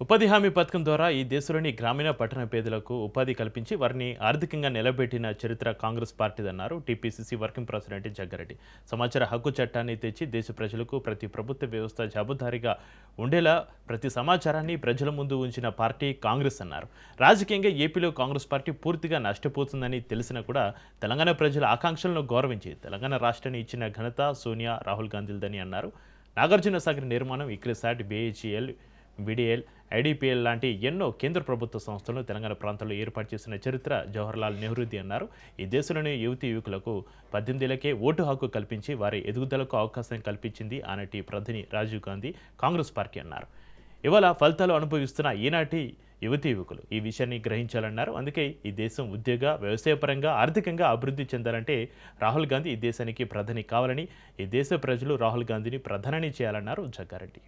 ఉపాధి హామీ పథకం ద్వారా ఈ దేశంలోని గ్రామీణ పట్టణ పేదలకు ఉపాధి కల్పించి వారిని ఆర్థికంగా నిలబెట్టిన చరిత్ర కాంగ్రెస్ పార్టీదన్నారు టీపీసీసీ వర్కింగ్ ప్రెసిడెంట్ జగ్గారెడ్డి. సమాచార హక్కు చట్టాన్ని తెచ్చి దేశ ప్రజలకు ప్రతి ప్రభుత్వ వ్యవస్థ జవాబుదారీగా ఉండేలా ప్రతి సమాచారాన్ని ప్రజల ముందు ఉంచిన పార్టీ కాంగ్రెస్ అన్నారు. రాజకీయంగా ఏపీలో కాంగ్రెస్ పార్టీ పూర్తిగా నష్టపోతుందని తెలిసినా కూడా తెలంగాణ ప్రజల ఆకాంక్షలను గౌరవించి తెలంగాణ రాష్ట్రాన్ని ఇచ్చిన ఘనత సోనియా, రాహుల్ గాంధీలదని అన్నారు. నాగార్జున సాగర్ నిర్మాణం, ఇక్రిసాట్, బీహెచ్ఈఎల్, విడిఎల్, ఐడిపిఎల్ లాంటి ఎన్నో కేంద్ర ప్రభుత్వ సంస్థలను తెలంగాణ ప్రాంతంలో ఏర్పాటు చేసిన చరిత్ర జవహర్లాల్ నెహ్రూది అన్నారు. ఈ దేశంలోని యువతీ యువకులకు 18 ఏళ్లకే ఓటు హక్కు కల్పించి వారి ఎదుగుదలకు అవకాశం కల్పించింది ఆనాటి ప్రధాని రాజీవ్ గాంధీ, కాంగ్రెస్ పార్టీ అన్నారు. ఇవాళ ఫలితాలు అనుభవిస్తున్న ఈనాటి యువతీ యువకులు ఈ విషయాన్ని గ్రహించాలన్నారు. అందుకే ఈ దేశం ఉద్యోగ, వ్యవసాయపరంగా, ఆర్థికంగా అభివృద్ధి చెందాలంటే రాహుల్ గాంధీ ఈ దేశానికి ప్రధాని కావాలని, ఈ దేశ ప్రజలు రాహుల్ గాంధీని ప్రధాని చేయాలన్నారు జగ్గారెడ్డి.